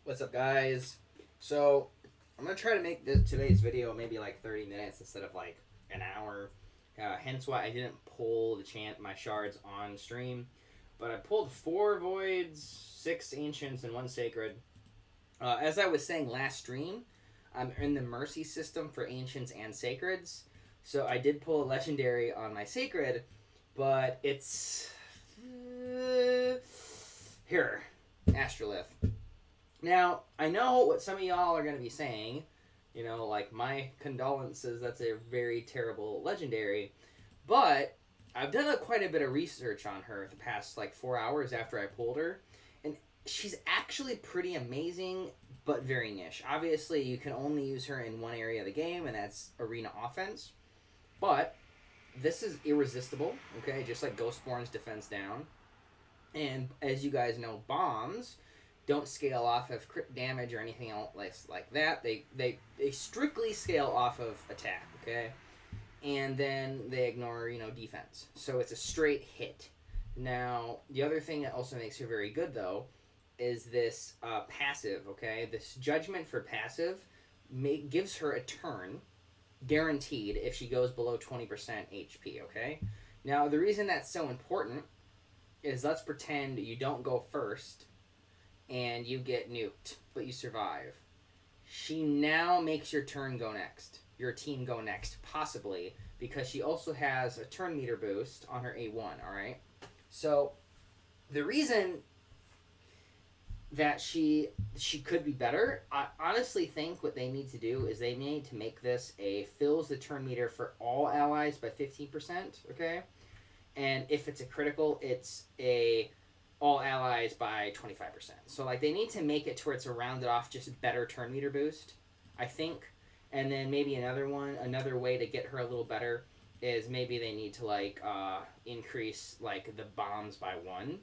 What's up, guys? So, I'm gonna try to make today's video maybe like 30 minutes instead of like an hour. Hence why I didn't pull my shards on stream. But I pulled 4 voids, 6 ancients, and 1 sacred. As I was saying last stream, I'm in the mercy system for ancients and sacreds. So I did pull a legendary on my sacred, but it's here, Astrolith. Now, I know what some of y'all are going to be saying. You know, like, my condolences, that's a very terrible legendary. But I've done quite a bit of research on her the past, 4 hours after I pulled her. And she's actually pretty amazing, but very niche. Obviously, you can only use her in one area of the game, and that's arena offense. But this is irresistible, okay? Just like Ghostborn's defense down. And as you guys know, bombs don't scale off of crit damage or anything else like that. They strictly scale off of attack, okay? And then they ignore, defense. So it's a straight hit. Now, the other thing that also makes her very good, though, is this passive, okay? This judgment for passive gives her a turn, guaranteed, if she goes below 20% HP, okay? Now, the reason that's so important is let's pretend you don't go first and you get nuked, but you survive. She now makes your turn go next. Your team go next, possibly, because she also has a turn meter boost on her A1, alright? So, the reason that she could be better, I honestly think what they need to do is they need to make this fills the turn meter for all allies by 15%, okay? And if it's a critical, it's all allies by 25%. So, they need to make it to where it's a rounded off, just better turn meter boost, I think. And then maybe another way to get her a little better is maybe they need to, increase, the bombs by 1.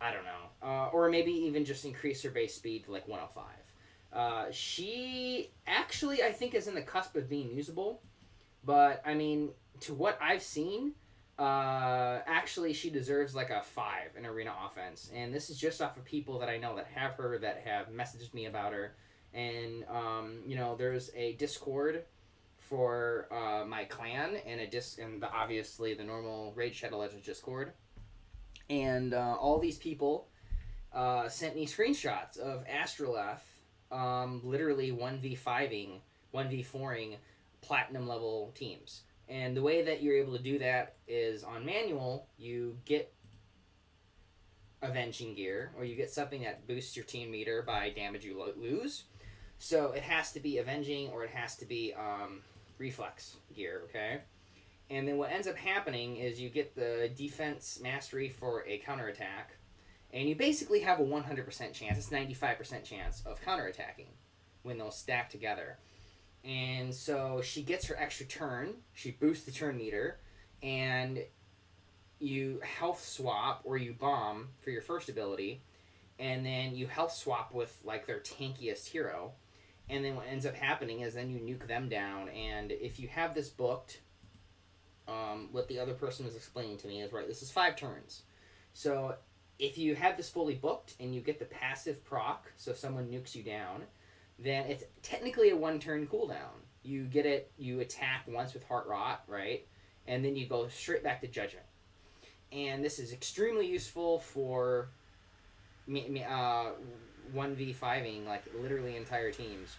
I don't know. Or maybe even just increase her base speed to, 105. She actually, I think, is in the cusp of being usable. But, I mean, to what I've seen, actually, she deserves a 5 in arena offense, and this is just off of people that I know that have her, that have messaged me about her, and there's a Discord for my clan, and obviously the normal Raid Shadow Legends Discord, and all these people sent me screenshots of Astroleth, literally 1v5ing, 1v4ing platinum level teams. And the way that you're able to do that is on manual, you get Avenging Gear, or you get something that boosts your team meter by damage you lose. So it has to be Avenging, or it has to be Reflex Gear, okay? And then what ends up happening is you get the Defense Mastery for a counterattack, and you basically have a 100% chance, it's 95% chance of counterattacking when those stack together. And so she gets her extra turn, she boosts the turn meter, and you health swap, or you bomb for your first ability, and then you health swap with their tankiest hero, and then what ends up happening is then you nuke them down. And if you have this booked, what the other person was explaining to me is, right, this is 5 turns. So if you have this fully booked and you get the passive proc, so if someone nukes you down, then it's technically a 1-turn cooldown. You get it, you attack once with Heart Rot, right? And then you go straight back to Judgment. And this is extremely useful for 1v5ing, literally entire teams.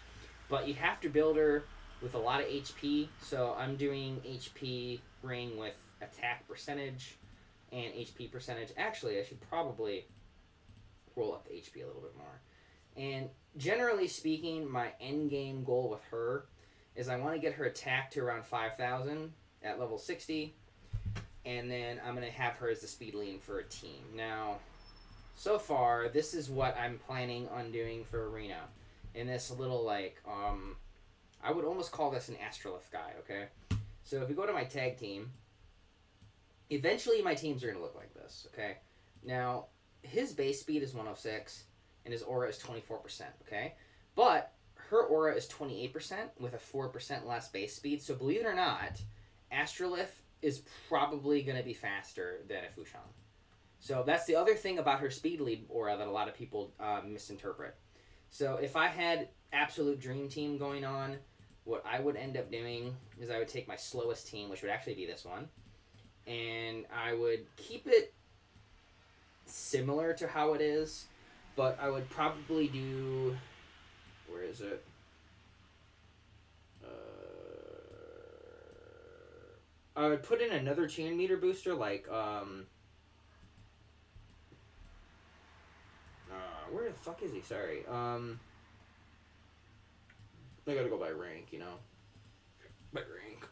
But you have to build her with a lot of HP, so I'm doing HP ring with attack percentage and HP percentage. Actually, I should probably roll up the HP a little bit more. And generally speaking, my end game goal with her is I want to get her attack to around 5,000 at level 60, and then I'm going to have her as the speed lean for a team. Now, so far, this is what I'm planning on doing for arena. In this little, I would almost call this an Astrolith guide, okay? So if we go to my tag team, eventually my teams are going to look like this, okay? Now, his base speed is 106, and his aura is 24%, okay? But her aura is 28% with a 4% less base speed, so believe it or not, Astrolith is probably going to be faster than a Fushan. So that's the other thing about her speed lead aura that a lot of people misinterpret. So if I had absolute dream team going on, what I would end up doing is I would take my slowest team, which would actually be this one, and I would keep it similar to how it is, but I would probably do. Where is it? I would put in another chain meter booster, like where the fuck is he? Sorry. I gotta go by rank, you know. By rank.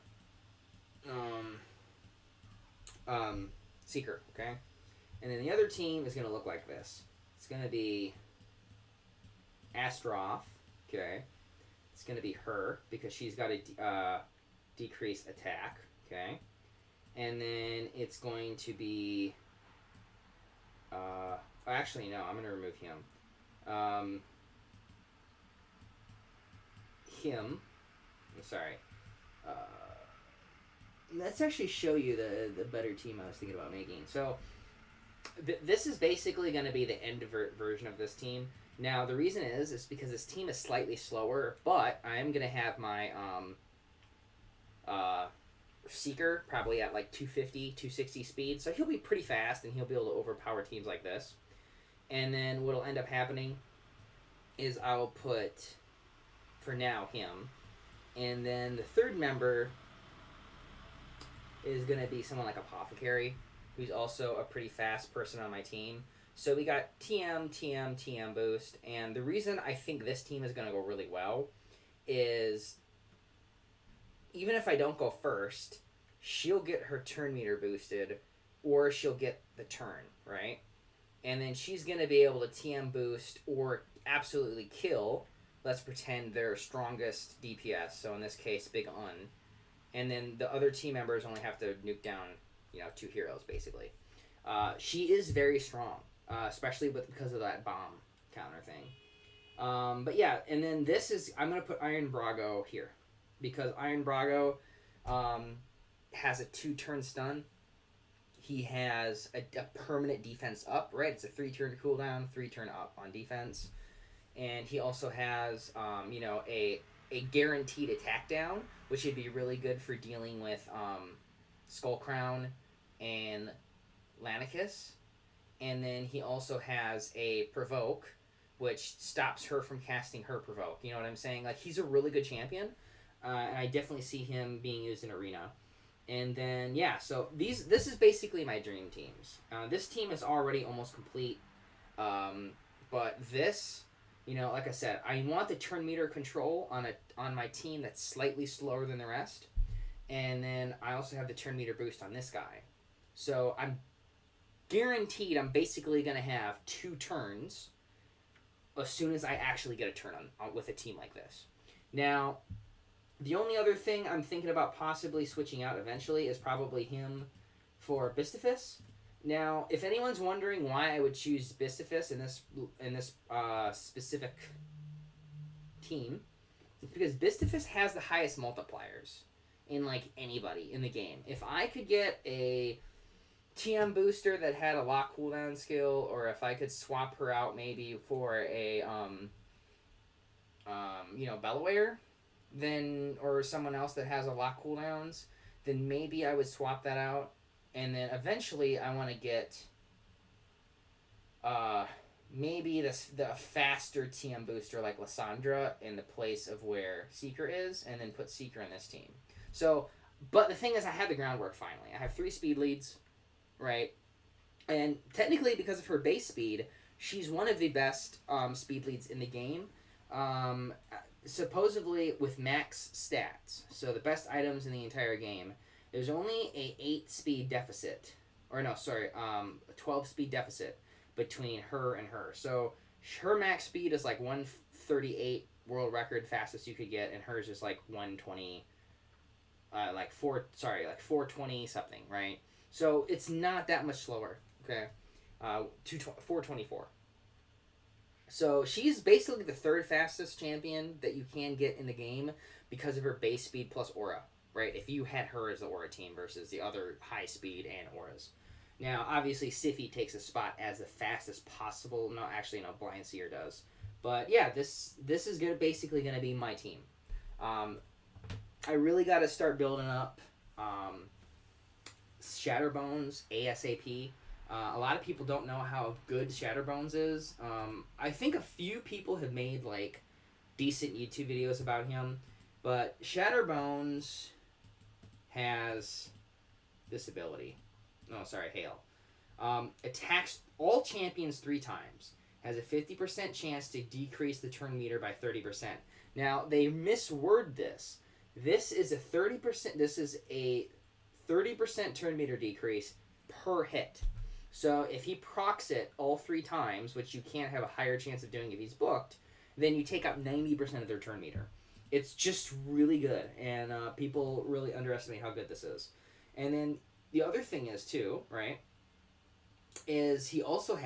Seeker, okay? And then the other team is gonna look like this. It's gonna be Astroth, okay? It's gonna be her, because she's got a decrease attack, okay? And then it's going to be actually no, I'm gonna remove him. I'm sorry. Let's actually show you the better team I was thinking about making. So this is basically going to be the end version of this team. Now the reason is because this team is slightly slower, but I am going to have my Seeker probably at like 250, 260 speed, so he'll be pretty fast and he'll be able to overpower teams like this. And then what'll end up happening is I'll put, for now, him. And then the third member is going to be someone like Apothecary, who's also a pretty fast person on my team. So we got TM boost. And the reason I think this team is going to go really well is even if I don't go first, she'll get her turn meter boosted, or she'll get the turn, right? And then she's going to be able to TM boost or absolutely kill, let's pretend, their strongest DPS. So in this case, Big Un. And then the other team members only have to nuke down, 2 heroes, basically. She is very strong, especially because of that bomb counter thing. But yeah, and then I'm going to put Iron Brago here. Because Iron Brago has a 2-turn stun. He has a permanent defense up, right? It's a 3-turn cooldown, 3-turn up on defense. And he also has, a guaranteed attack down, which would be really good for dealing with Skullcrown and Lanicus. And then he also has a provoke, which stops her from casting her provoke. You know what I'm saying? Like, he's a really good champion. And I definitely see him being used in Arena. And then, yeah, so this is basically my dream teams. This team is already almost complete. But this, like I said, I want the turn meter control on my team that's slightly slower than the rest. And then I also have the turn meter boost on this guy. So I'm guaranteed I'm basically going to have 2 turns as soon as I actually get a turn on with a team like this. Now, the only other thing I'm thinking about possibly switching out eventually is probably him for Bistafus. Now, if anyone's wondering why I would choose Bistafus in this specific team, it's because Bistafus has the highest multipliers in like anybody in the game. If I could get a TM booster that had a lock cooldown skill, or if I could swap her out maybe for a Bellowaire, then, or someone else that has a lock cooldowns, then maybe I would swap that out. And then eventually I want to get maybe the faster TM booster like Lysandra in the place of where Seeker is, and then put Seeker in this team. So, but the thing is, I have the groundwork finally. I have 3 speed leads, right? And technically, because of her base speed, she's one of the best speed leads in the game. Supposedly with max stats, so the best items in the entire game, there's only a 8 speed deficit, or no, sorry, a 12 speed deficit between her and her. So her max speed is like 138 world record fastest you could get, and hers is like 120, like 420 something, right? So it's not that much slower, okay? 424. So she's basically the 3rd fastest champion that you can get in the game because of her base speed plus aura, right? If you had her as the aura team versus the other high speed and auras. Now, obviously, Sify takes a spot as the fastest possible. No, actually, no, Blind Seer does. But yeah, this is basically gonna be my team. Um, I really got to start building up Shatterbones ASAP. A lot of people don't know how good Shatterbones is. I think a few people have made like decent YouTube videos about him, but Shatterbones has this ability. No, sorry, Hail. Attacks all champions 3 times. Has a 50% chance to decrease the turn meter by 30%. Now, they misword this. This is a 30%. This is a 30% turn meter decrease per hit. So if he procs it all 3 times, which you can't have a higher chance of doing if he's booked, then you take out 90% of their turn meter. It's just really good, and people really underestimate how good this is. And then the other thing is, too, right, is he also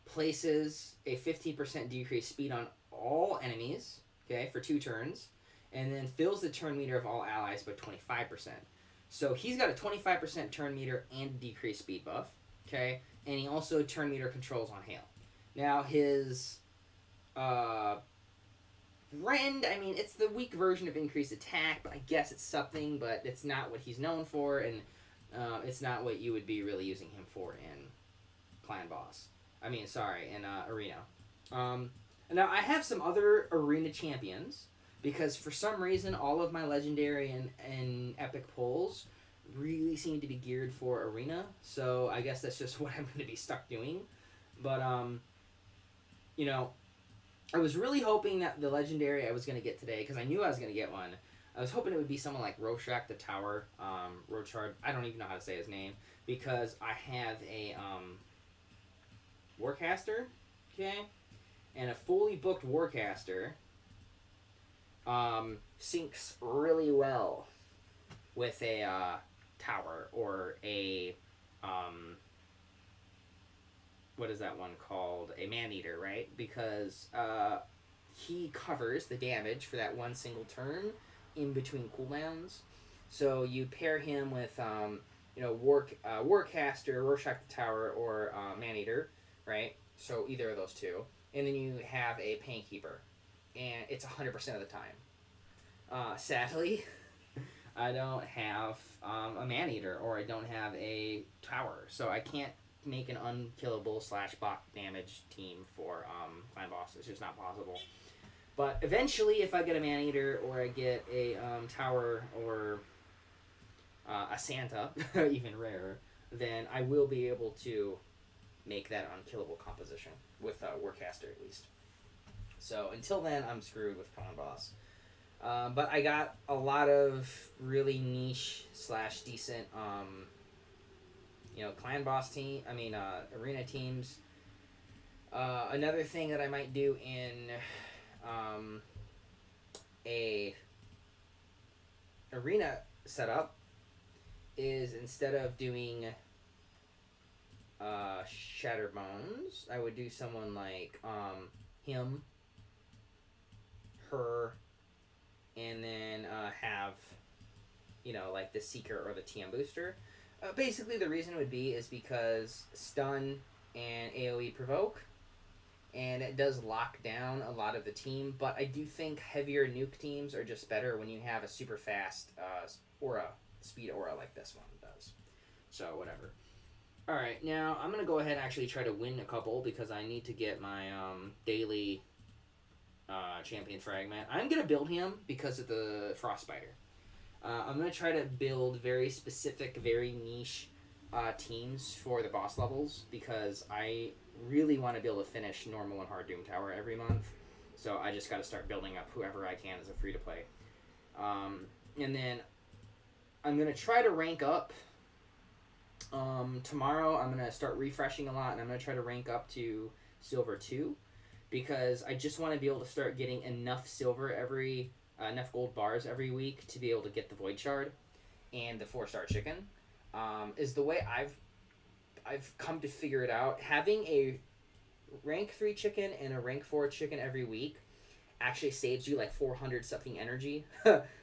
places a 15% decreased speed on all enemies, okay, for 2 turns, and then fills the turn meter of all allies by 25%. So he's got a 25% turn meter and decreased speed buff, okay, and he also turn meter controls on Hail. Now his Rend, I mean, it's the weak version of increased attack, but I guess it's something, but it's not what he's known for, and it's not what you would be really using him for in in Arena. Now, I have some other Arena champions, because for some reason, all of my Legendary and Epic pulls really seem to be geared for Arena, so I guess that's just what I'm going to be stuck doing. But, you know, I was really hoping that the Legendary I was going to get today, because I knew I was going to get one, I was hoping it would be someone like Rorschach the Tower, Rochard, I don't even know how to say his name, because I have a Warcaster, okay, and a fully booked Warcaster syncs really well with a tower or a what is that one called? A Man-Eater, right? Because he covers the damage for that one single turn in between cooldowns. So you pair him with Warcaster, Rorschach the Tower, or Man-Eater, right? So either of those two. And then you have a Painkeeper. And it's 100% of the time. Sadly, I don't have a Man-Eater, or I don't have a Tower. So I can't make an unkillable / bot damage team for Clan Boss. It's just not possible. But eventually, if I get a Man-Eater, or I get a Tower, or a Santa, even rarer, then I will be able to make that unkillable composition with Warcaster at least. So until then, I'm screwed with Clan Boss. But I got a lot of really niche / decent Clan Boss Arena teams. Another thing that I might do in a Arena setup is, instead of doing Shatterbones, I would do someone like him, her, and then have like the Seeker or the TM Booster. Basically, the reason would be is because stun and AoE provoke, and it does lock down a lot of the team, but I do think heavier nuke teams are just better when you have a super fast speed aura like this one does. So, whatever. Alright, now I'm going to go ahead and actually try to win a couple, because I need to get my daily champion fragment. I'm going to build him because of the Frostbiter. I'm going to try to build very specific, very niche teams for the boss levels, because I really want to be able to finish normal and hard Doom Tower every month. So I just got to start building up whoever I can as a free-to-play. And then I'm going to try to rank up. Tomorrow I'm going to start refreshing a lot, and I'm going to try to rank up to Silver 2, because I just want to be able to start getting enough silver enough gold bars every week to be able to get the Void Shard and the 4-star chicken. Is the way I've come to figure it out. Having a rank 3 chicken and a rank 4 chicken every week actually saves you like 400 something energy.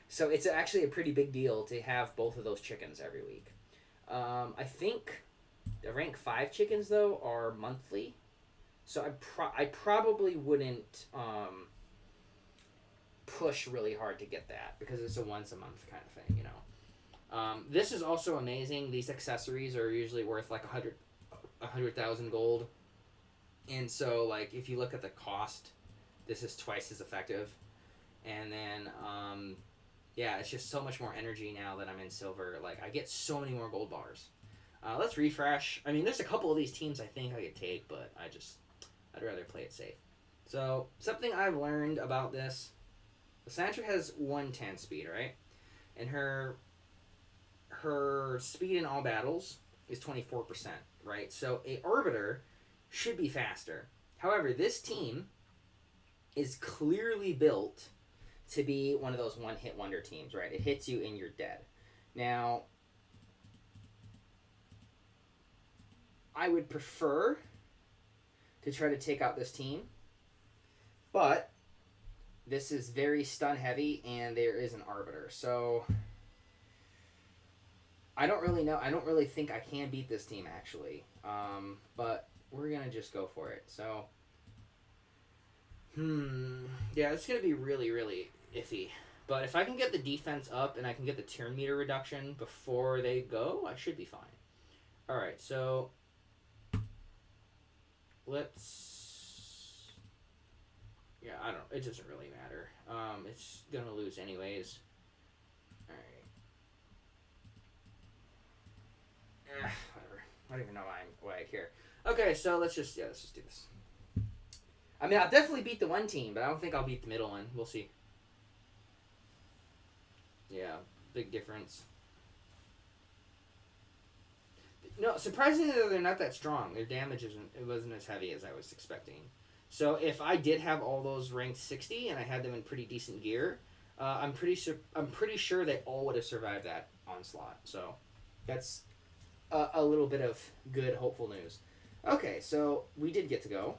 So it's actually a pretty big deal to have both of those chickens every week. I think the rank 5 chickens, though, are monthly. So I probably wouldn't push really hard to get that because it's a once a month kind of thing, you know. This is also amazing. These accessories are usually worth like 100,000 gold, and so like if you look at the cost, this is twice as effective. And then yeah, it's just so much more energy now that I'm in silver. Like I get so many more gold bars. Let's refresh. I mean, there's a couple of these teams I think I could take, but I'd rather play it safe. So something I've learned about this. Sandra has 110 speed, right? And her speed in all battles is 24%, right? So a Arbiter should be faster. However, this team is clearly built to be one of those one-hit wonder teams, right? It hits you and you're dead. Now, I would prefer to try to take out this team, but this is very stun heavy, and there is an Arbiter. So I don't really know. I don't really think I can beat this team, actually. But we're going to just go for it. So, yeah, it's going to be really, really iffy. But if I can get the defense up and I can get the turn meter reduction before they go, I should be fine. All right, so let's... Yeah, I don't... It doesn't really matter. It's gonna lose anyways. Alright. Whatever. I don't even know why I care. Okay, so let's just do this. I mean, I'll definitely beat the one team, but I don't think I'll beat the middle one. We'll see. Yeah, big difference. No, surprisingly, they're not that strong. Their damage wasn't as heavy as I was expecting. So if I did have all those ranked 60 and I had them in pretty decent gear, I'm pretty sure they all would have survived that onslaught. So that's a little bit of good, hopeful news. Okay, so we did get to go.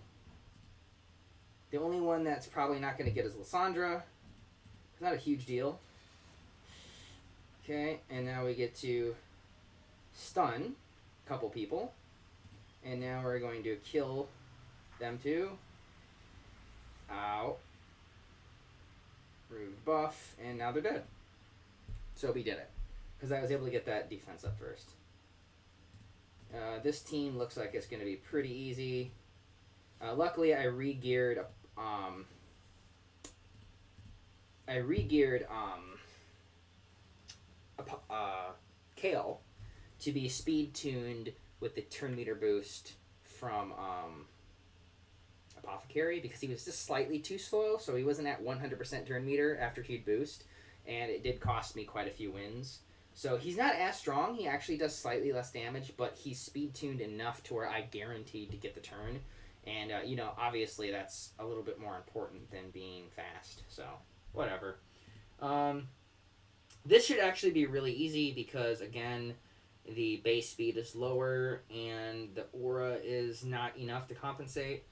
The only one that's probably not going to get is Lysandra. It's not a huge deal. Okay, and now we get to stun a couple people. And now we're going to kill them too. Ow. Remove buff, and now they're dead. So we did it. Because I was able to get that defense up first. This team looks like it's going to be pretty easy. Luckily, I re-geared... Kale to be speed tuned with the turn meter boost from Apothecary, because he was just slightly too slow, so he wasn't at 100% turn meter after he'd boost, and it did cost me quite a few wins. So he's not as strong. He actually does slightly less damage, but he's speed tuned enough to where I guaranteed to get the turn. And, obviously that's a little bit more important than being fast. So, whatever. This should actually be really easy because, again, the base speed is lower and the aura is not enough to compensate.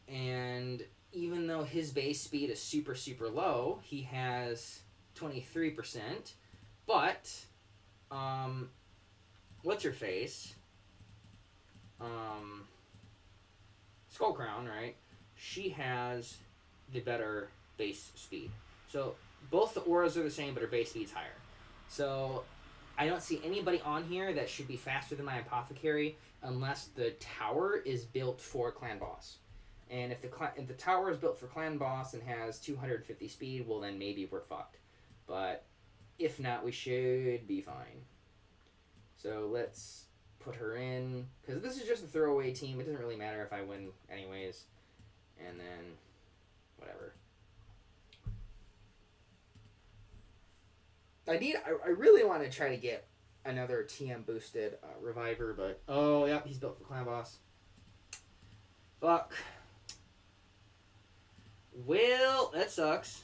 And even though his base speed is super, super low, he has 23%. But, what's her face? Skull Crown, right? She has the better base speed. So both the auras are the same, but her base speed's higher. So I don't see anybody on here that should be faster than my Apothecary unless the tower is built for Clan Boss. And if the tower is built for Clan Boss and has 250 speed, well then maybe we're fucked. But if not, we should be fine. So let's put her in, because this is just a throwaway team. It doesn't really matter if I win anyways. And then whatever. I really want to try to get another TM boosted reviver, but oh yeah, he's built for Clan Boss. Fuck. Well, that sucks.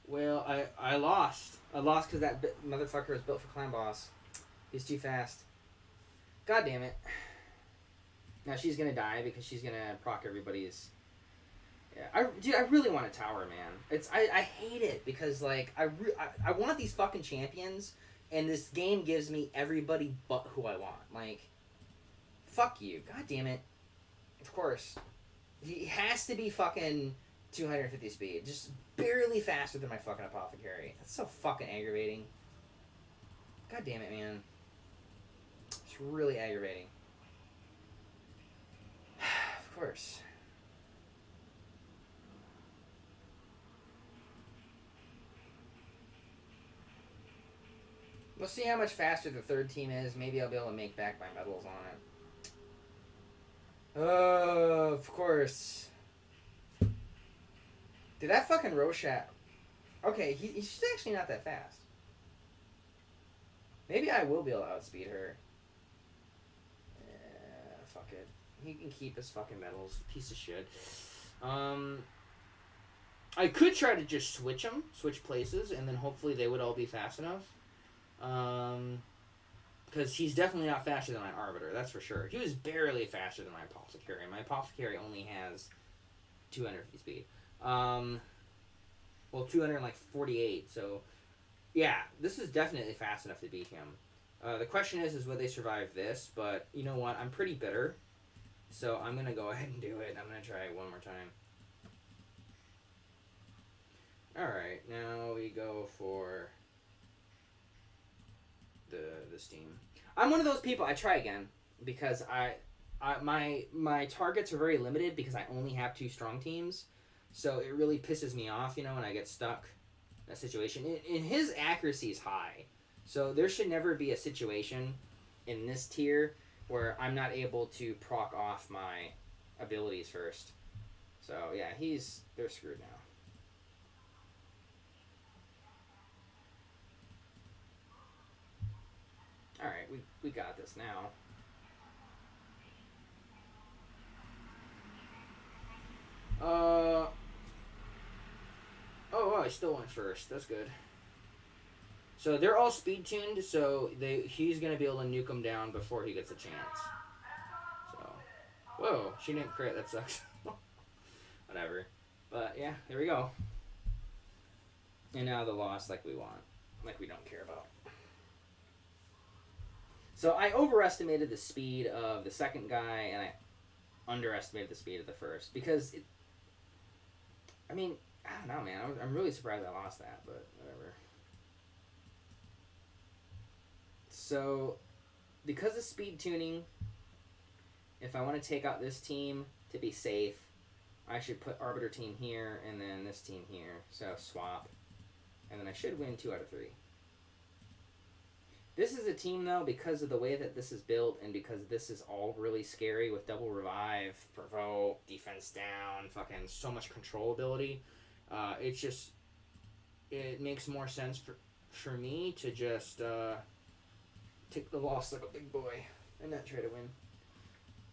Well, I lost. I lost because that motherfucker was built for Clan Boss. He's too fast. God damn it. Now she's gonna die because she's gonna proc everybody's... Yeah, I really want a tower, man. I hate it because, like, I want these fucking champions, and this game gives me everybody but who I want. Like, fuck you. God damn it. Of course. He has to be fucking 250 speed. Just barely faster than my fucking apothecary. That's so fucking aggravating. God damn it, man. It's really aggravating. Of course. We'll see how much faster the third team is. Maybe I'll be able to make back my medals on it. Oh, of course. Did that fucking Roshat... Okay, he's actually not that fast. Maybe I will be able to outspeed her. Fuck it. He can keep his fucking medals. Piece of shit. I could try to just switch them. Switch places, and then hopefully they would all be fast enough. Because he's definitely not faster than my Arbiter, that's for sure. He was barely faster than my Apothecary. My Apothecary only has 250 speed. Well, 248, so... Yeah, this is definitely fast enough to beat him. The question is will they survive this? But, you know what, I'm pretty bitter. So I'm going to go ahead and do it. I'm going to try it one more time. Alright, now we go for... this team. I'm one of those people. I try again because my targets are very limited because I only have 2 strong teams, so it really pisses me off, you know, when I get stuck in a situation. And his accuracy is high, so there should never be a situation in this tier where I'm not able to proc off my abilities first. So yeah, they're screwed now. Alright, we got this now. Oh, I still went first. That's good. So they're all speed tuned, so he's gonna be able to nuke them down before he gets a chance. So, whoa, she didn't crit. That sucks. Whatever. But yeah, there we go. And now the loss like we want, like we don't care about. So I overestimated the speed of the second guy, and I underestimated the speed of the first. Because, I mean, I don't know, man. I'm really surprised I lost that, but whatever. So, because of speed tuning, if I want to take out this team to be safe, I should put Arbiter team here, and then this team here. So, swap. And then I should win 2 out of 3. This is a team, though, because of the way that this is built and because this is all really scary with double revive, provoke, defense down, fucking so much controllability. It makes more sense for me to just take the loss like a big boy and not try to win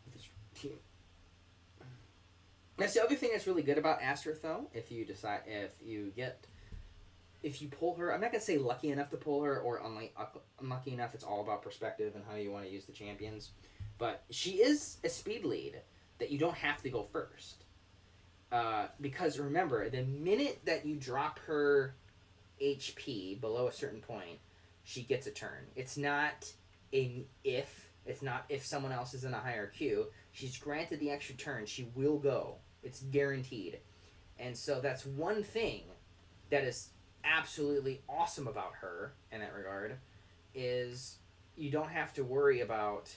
with this team. That's the other thing that's really good about Asterith, though. If you pull her, I'm not going to say lucky enough to pull her or unlucky enough. It's all about perspective and how you want to use the champions. But she is a speed lead that you don't have to go first. Because remember, the minute that you drop her HP below a certain point, she gets a turn. It's not it's not if someone else is in a higher queue. She's granted the extra turn. She will go. It's guaranteed. And so that's one thing that is absolutely awesome about her in that regard, is you don't have to worry about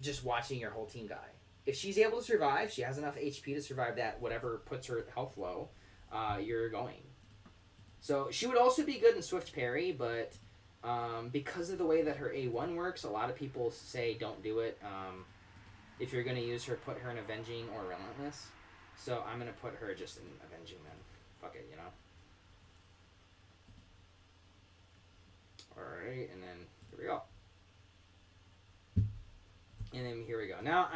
just watching your whole team die. If she's able to survive, she has enough HP to survive that, whatever puts her health low, you're going. So she would also be good in Swift Parry, but because of the way that her A1 works, a lot of people say don't do it. If you're going to use her, put her in Avenging or Relentless. So I'm going to put her just in Avenging then. Fuck it, you know? Alright, and then here we go. And then here we go. Now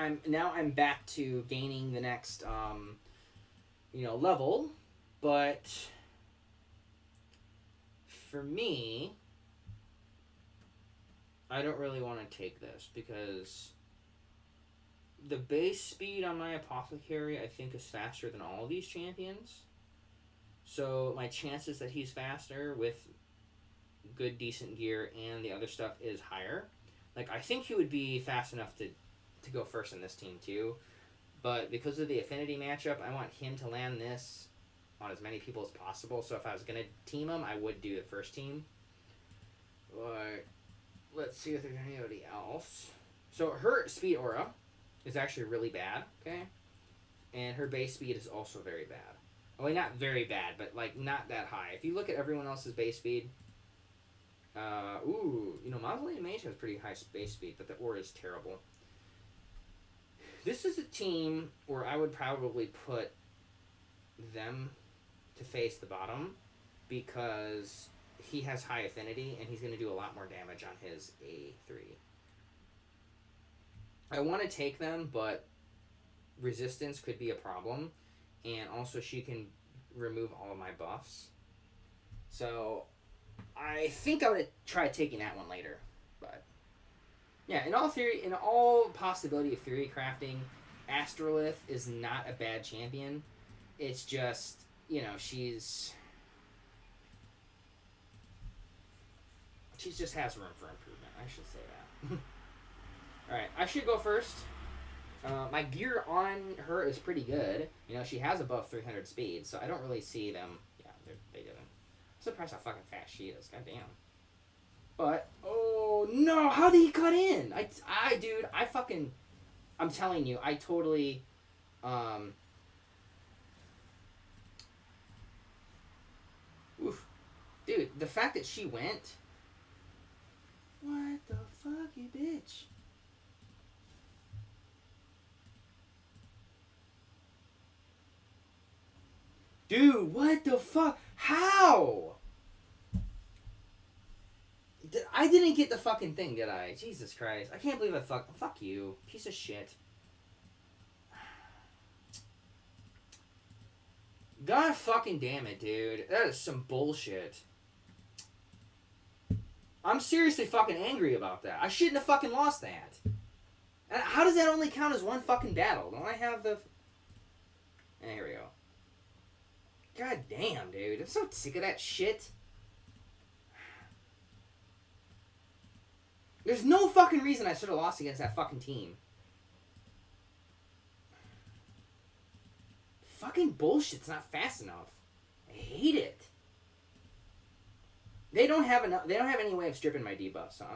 I'm back to gaining the next level, but for me, I don't really want to take this because the base speed on my Apothecary I think is faster than all of these champions. So my chances that he's faster with good decent gear and the other stuff is higher. Like, I think he would be fast enough to to go first in this team too. But because of the affinity matchup, I want him to land this on as many people as possible. So if I was going to team him, I would do the first team. But let's see if there's anybody else. So her speed aura is actually really bad, okay? And her base speed is also very bad. Well, not very bad, but like not that high. If you look at everyone else's base speed, Mausoleum Mage has pretty high base speed, but the aura is terrible. This is a team where I would probably put them to face the bottom because he has high affinity and he's going to do a lot more damage on his A3. I want to take them, but resistance could be a problem, and also she can remove all of my buffs. So I think I'm going to try taking that one later, but yeah, in all possibility of theory crafting, Astrolith is not a bad champion. It's just, she just has room for improvement. I should say that. Alright, I should go first. My gear on her is pretty good. She has above 300 speed, so I don't really see them. Yeah, they didn't. I'm surprised how fucking fast she is. Goddamn. But, oh no, how did he cut in? Dude, I'm telling you, I totally, oof. Dude, the fact that she went, what the fuck, you bitch? Dude, what the fuck? How? I didn't get the fucking thing, did I? Jesus Christ. I can't believe fuck you. Piece of shit. God fucking damn it, dude. That is some bullshit. I'm seriously fucking angry about that. I shouldn't have fucking lost that. And how does that only count as one fucking battle? Don't I have the... There we go. God damn, dude. I'm so sick of that shit. There's no fucking reason I should have lost against that fucking team. Fucking bullshit's not fast enough. I hate it. They don't have any way of stripping my debuff, so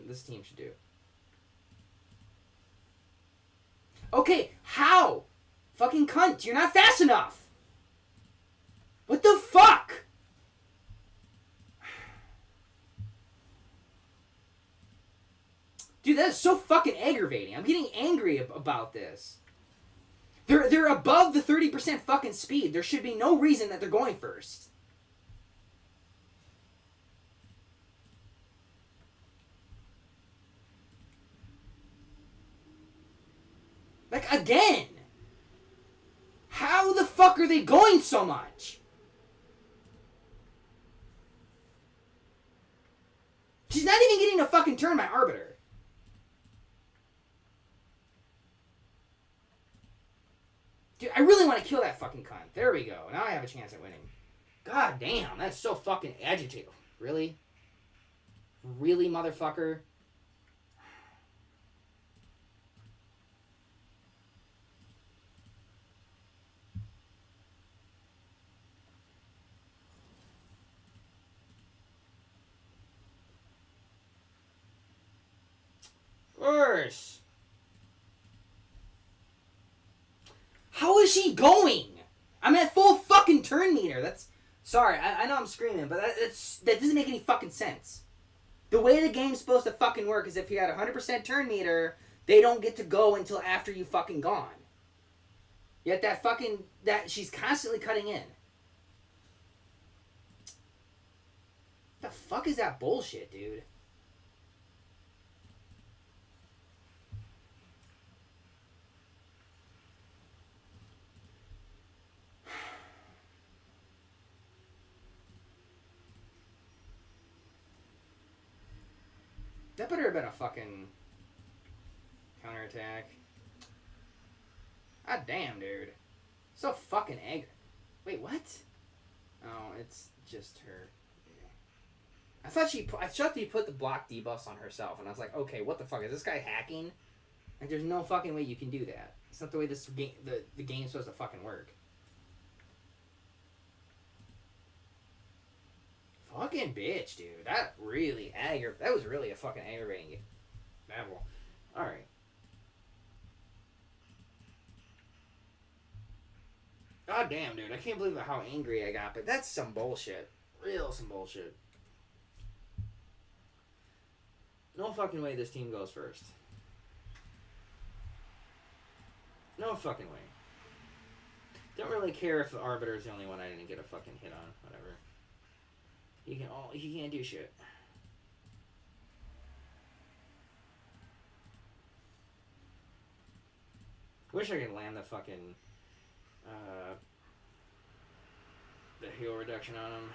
this team should do. Okay, how? Fucking cunt, you're not fast enough! What the fuck? Dude, that is so fucking aggravating. I'm getting angry about this. They're above the 30% fucking speed. There should be no reason that they're going first. Like, again! How the fuck are they going so much? She's not even getting a fucking turn by Arbiter. Dude, I really want to kill that fucking cunt. There we go. Now I have a chance at winning. God damn, that's so fucking agitating. Really? Really, motherfucker? Worse. How is she going? I'm at full fucking turn meter. That's... Sorry, I know I'm screaming, but that doesn't make any fucking sense. The way the game's supposed to fucking work is if you had 100% turn meter, they don't get to go until after you fucking gone. Yet she's constantly cutting in. The fuck is that bullshit, dude? That better have been a fucking counterattack. God damn, dude. So fucking angry. Wait, what? Oh, it's just her. I thought you put the block debuffs on herself, and I was like, okay, what the fuck? Is this guy hacking? Like, there's no fucking way you can do that. It's not the way this game, the game's supposed to fucking work. Fucking bitch, dude. That was really a fucking aggravating battle. Alright. God damn, dude. I can't believe how angry I got, but that's some bullshit. Real some bullshit. No fucking way this team goes first. No fucking way. Don't really care if the Arbiter's the only one I didn't get a fucking hit on. Whatever. He can't do shit. Wish I could land the fucking the heal reduction on him.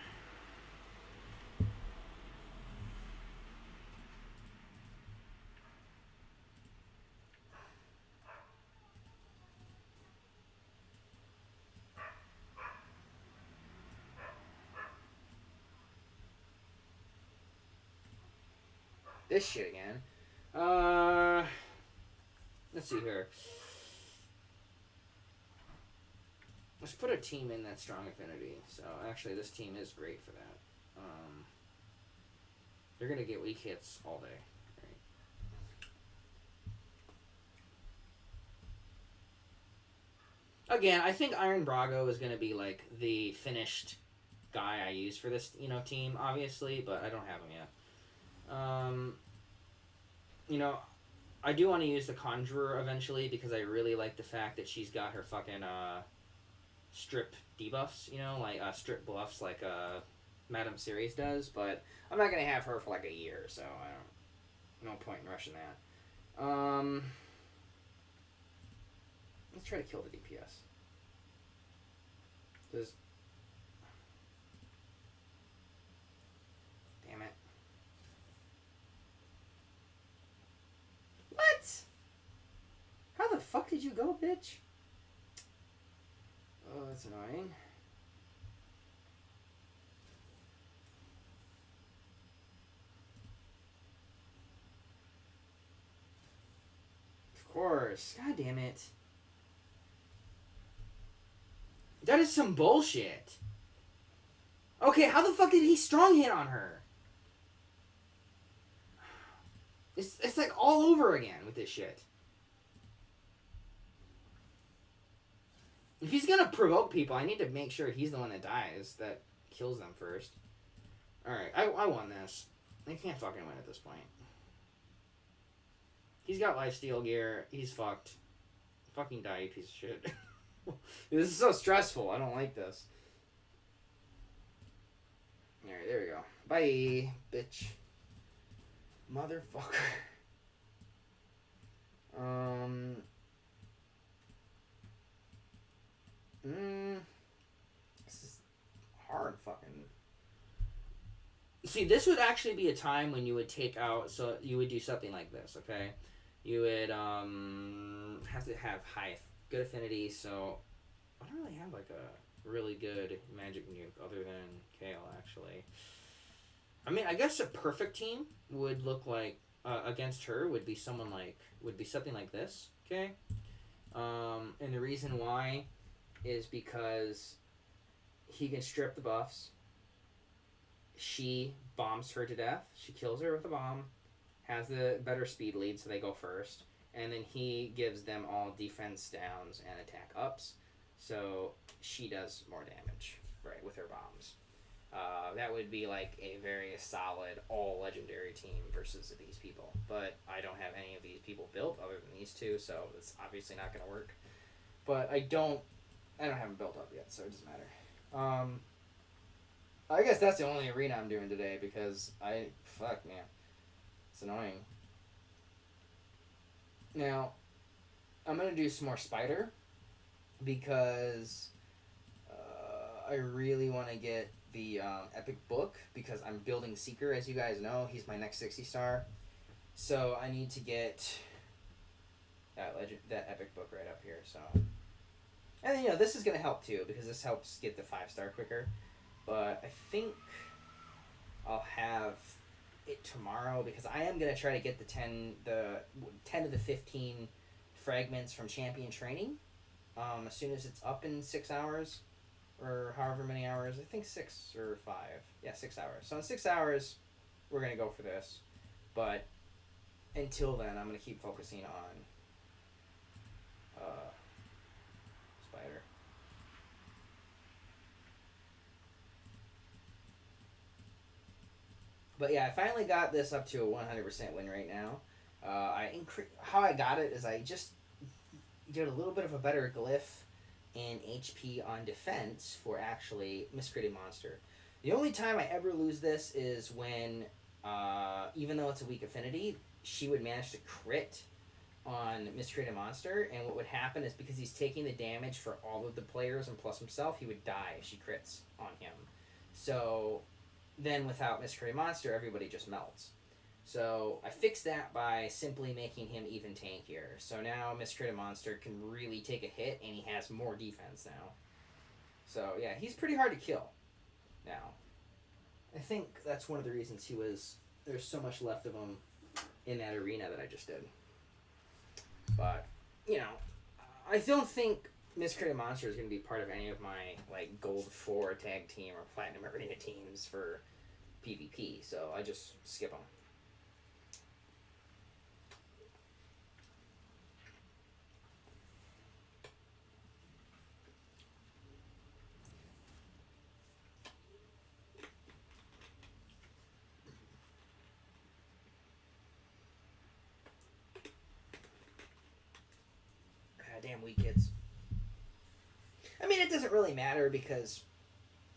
This shit again. Let's see here. Let's put a team in that strong affinity. So actually, this team is great for that. They're gonna get weak hits all day. Right. Again, I think Iron Brago is gonna be like the finished guy I use for this, team, obviously, but I don't have him yet. I do want to use the Conjurer eventually because I really like the fact that she's got her fucking strip debuffs, like strip buffs like Madame Ceres does, but I'm not gonna have her for like a year, so no point in rushing that. Let's try to kill the DPS. Damn it. What? How the fuck did you go, bitch? Oh, that's annoying. Of course. God damn it. That is some bullshit. Okay, how the fuck did he strong hit on her? It's like all over again with this shit. If he's gonna provoke people, I need to make sure he's the one that dies, that kills them first. Alright, I won this. I can't fucking win at this point. He's got lifesteal gear. He's fucked. Fucking die, you piece of shit. This is so stressful. I don't like this. Alright, there we go. Bye, bitch. Motherfucker. This is hard fucking. See, this would actually be a time when you would take out, so you would do something like this, okay? You would have to have good affinity, so I don't really have like a really good magic nuke other than Kale, actually. I mean, I guess a perfect team would look like against her would be something like this, okay? And the reason why is because he can strip the buffs. She bombs her to death. She kills her with a bomb. Has the better speed lead, so they go first. And then he gives them all defense downs and attack ups. So she does more damage, right, with her bombs. That would be like a very solid all legendary team versus these people. But I don't have any of these people built other than these two, so it's obviously not going to work. But I don't have them built up yet, so it doesn't matter. I guess that's the only arena I'm doing today because fuck man, it's annoying. Now, I'm going to do some more Spider because I really want to get the epic book because I'm building Seeker, as you guys know. He's my next 60 star. So I need to get that epic book right up here. So, and then, this is going to help too because this helps get the 5-star quicker. But I think I'll have it tomorrow because I am gonna try to get the ten to the 15 fragments from champion training. As soon as it's up in 6 hours, or however many hours, I think 6 or 5. Yeah, 6 hours. So in 6 hours, we're gonna go for this. But until then, I'm gonna keep focusing on spider. But yeah, I finally got this up to a 100% win rate now. How I got it is I just did a little bit of a better glyph and HP on defense for actually Miscreated Monster. The only time I ever lose this is when, even though it's a weak affinity, she would manage to crit on Miscreated Monster, and what would happen is because he's taking the damage for all of the players and plus himself, he would die if she crits on him. So then without Miscreated Monster, everybody just melts. So I fixed that by simply making him even tankier. So now Miscreated Monster can really take a hit, and he has more defense now. So yeah, he's pretty hard to kill now. I think that's one of the reasons there's so much left of him in that arena that I just did. But, I don't think Miscreated Monster is going to be part of any of my, Gold 4 tag team or Platinum Arena teams for PvP, so I just skip them. Damn weak kids. I mean, it doesn't really matter because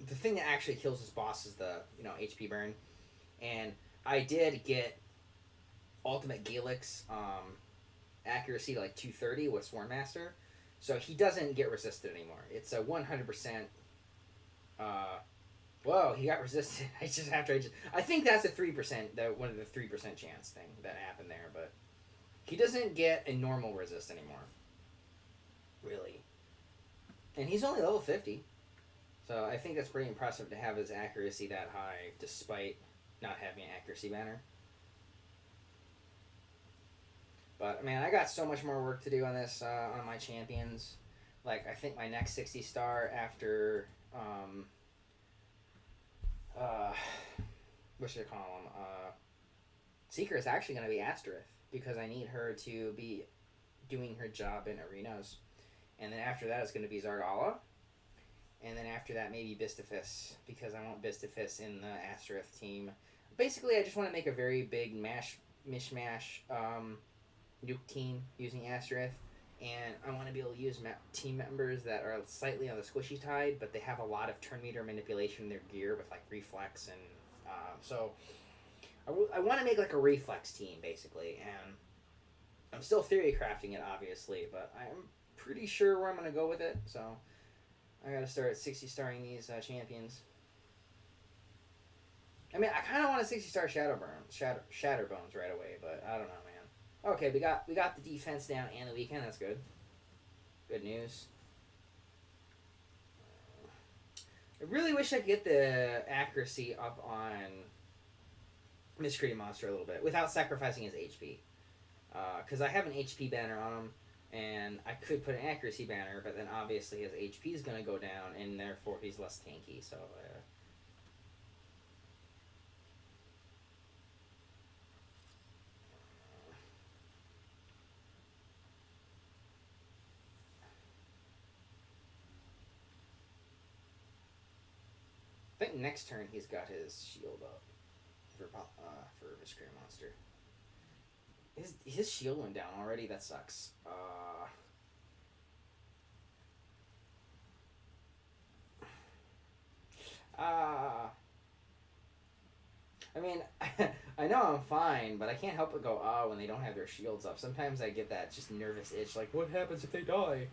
the thing that actually kills this boss is the, HP burn. And I did get Ultimate Galix accuracy to 230 with Sworn Master. So he doesn't get resisted anymore. It's a 100%. Whoa, he got resisted. I think that's a 3%, one of the 3% chance thing that happened there. But he doesn't get a normal resist anymore. Really. And he's only level 50. So I think that's pretty impressive to have his accuracy that high despite not having an accuracy banner. But, man, I got so much more work to do on this, on my champions. I think my next 60 star after, what should I call him? Seeker is actually going to be Asterith because I need her to be doing her job in arenas. And then after that, it's going to be Zargala. And then after that, maybe Bistifis, because I want Bistifis in the Asterith team. Basically, I just want to make a very big mishmash nuke team using Asterith. And I want to be able to use team members that are slightly on the squishy side, but they have a lot of turn meter manipulation in their gear with reflex. And so I want to make a reflex team, basically. And I'm still theory crafting it, obviously, but I'm pretty sure where I'm going to go with it, so I got to start 60 starring these champions. I mean, I kind of want a 60 star Shatterbones right away, but I don't know, man. Okay, we got the defense down and the weekend. That's good. Good news. I really wish I could get the accuracy up on Miscreated Monster a little bit without sacrificing his HP. Because I have an HP banner on him. And I could put an accuracy banner, but then obviously his HP is going to go down, and therefore he's less tanky. So, I think next turn he's got his shield up for Miscreated Monster. His shield went down already. That sucks. I mean, I know I'm fine, but I can't help but go, when they don't have their shields up. Sometimes I get that just nervous itch, what happens if they die?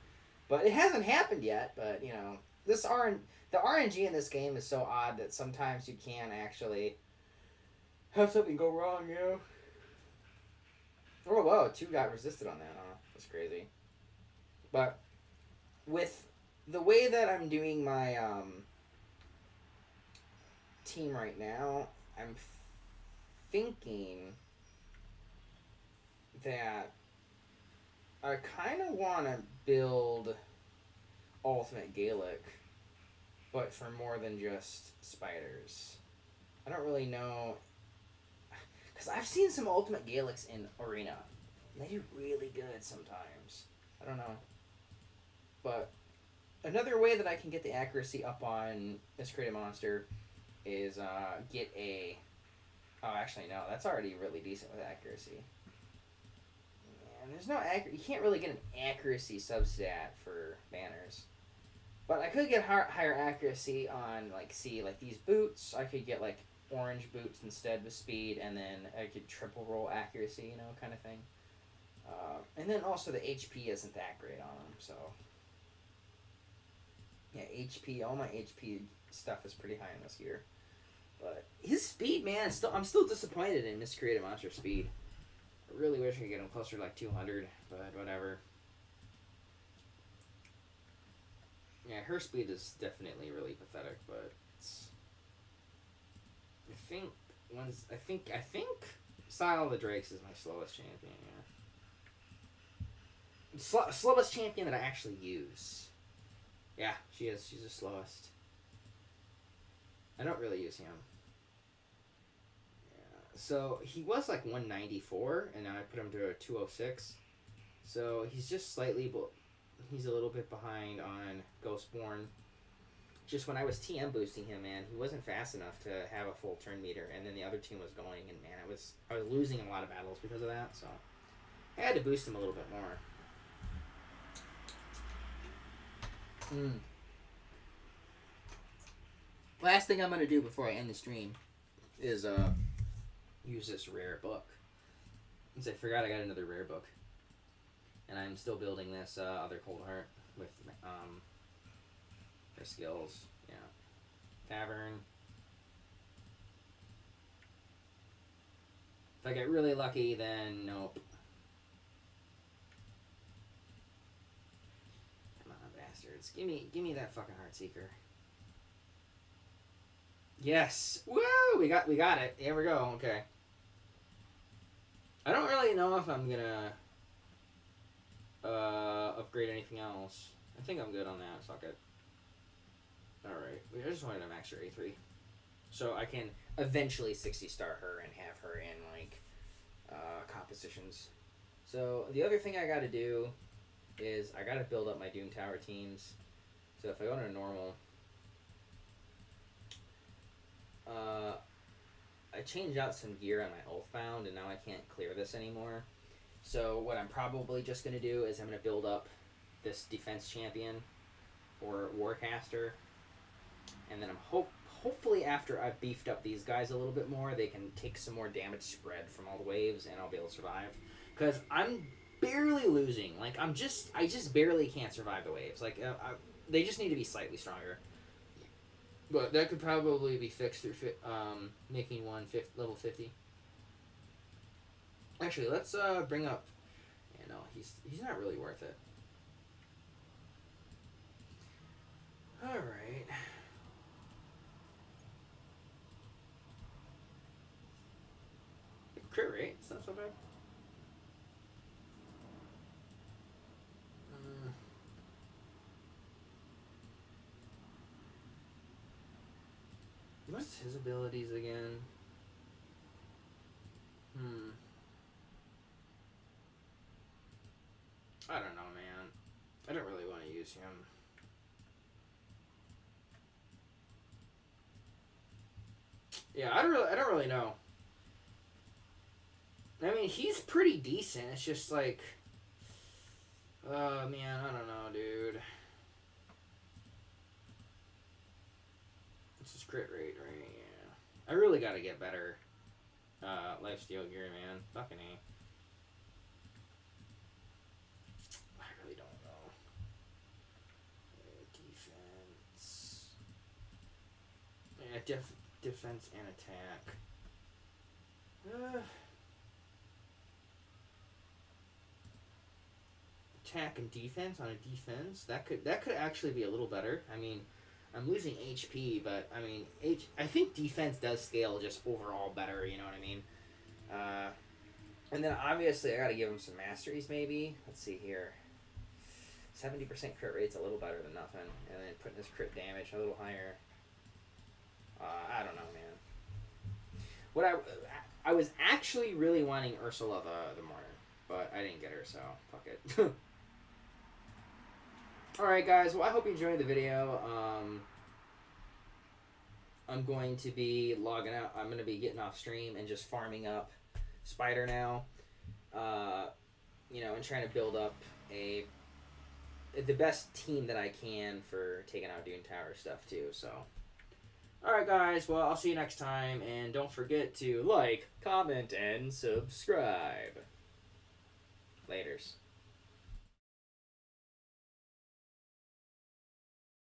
But it hasn't happened yet, but, the RNG in this game is so odd that sometimes you can actually have something go wrong, Oh, whoa, 2 got resisted on that, huh? That's crazy. But with the way that I'm doing my team right now, I'm thinking that I kind of want to build Ultimate Gaelic, but for more than just spiders. I don't really know, because I've seen some Ultimate Gaelics in Arena. They do really good sometimes. I don't know. But another way that I can get the accuracy up on this creative monster is get a... Oh, actually, no. That's already really decent with accuracy. And there's no you can't really get an accuracy substat for banners. But I could get higher accuracy on, like, like these boots. I could get, like, orange boots instead with speed, and then I could triple roll accuracy, you know, kind of thing. And then also the HP isn't that great on him, so... Yeah, HP, all my HP stuff is pretty high in this gear. But his speed, man, I'm still disappointed in this creative monster speed. I really wish I could get him closer to like 200, but whatever. Yeah, her speed is definitely really pathetic, but it's... I think Style of the Drakes is my slowest champion, yeah. Slowest champion that I actually use. Yeah, she is. She's the slowest. I don't really use him. Yeah. So he was like 194, and now I put him to a 206. So he's just slightly, he's a little bit behind on Ghostborn. Just when I was TM boosting him, man, he wasn't fast enough to have a full turn meter, and then the other team was going, and man, I was losing a lot of battles because of that. So I had to boost him a little bit more. Last thing I'm going to do before I end the stream is use this rare book. Since I forgot I got another rare book. And I'm still building this other Cold Heart with her skills. Yeah. Tavern. If I get really lucky, then nope. Give me that fucking Heartseeker. Yes. Woo! We got it. Here we go. Okay. I don't really know if I'm gonna upgrade anything else. I think I'm good on that. Fuck it. Alright. I just wanted to max her A3. So I can eventually 60-star her and have her in, like, compositions. So the other thing I gotta do is I gotta build up my Doom Tower teams. So if I go to normal, I changed out some gear on my Oathbound, and now I can't clear this anymore. So what I'm probably just gonna do is I'm gonna build up this defense champion or Warcaster, and then I'm hopefully after I've beefed up these guys a little bit more, they can take some more damage spread from all the waves, and I'll be able to survive. Because I'm barely losing. Like, I just barely can't survive the waves. Like, they just need to be slightly stronger. But that could probably be fixed through making one level 50. Actually, let's bring up... Yeah, no, he's not really worth it. Alright. Crit rate, it's not so bad. What's his abilities again? I don't know, man. I don't really want to use him. Yeah, I don't really know. I mean, he's pretty decent. It's just like, oh man, I don't know, dude. This is crit rate, right? Yeah. I really gotta get better lifesteal gear, man. Fucking A. I really don't know. Defense. Yeah, defense and attack. Attack and defense on a defense. That could actually be a little better. I mean, I'm losing HP, but I mean, I think defense does scale just overall better. You know what I mean? And then obviously I got to give him some masteries maybe. Let's see here. 70% crit rate's a little better than nothing. And then putting his crit damage a little higher. I don't know, man. What I was actually really wanting Ursula the Mourner, but I didn't get her, so fuck it. Alright guys, well I hope you enjoyed the video. I'm going to be logging out. I'm going to be getting off stream and just farming up Spider now. You know, and trying to build up the best team that I can for taking out Dune Tower stuff too, so. Alright guys, well I'll see you next time, and don't forget to like, comment, and subscribe. Laters.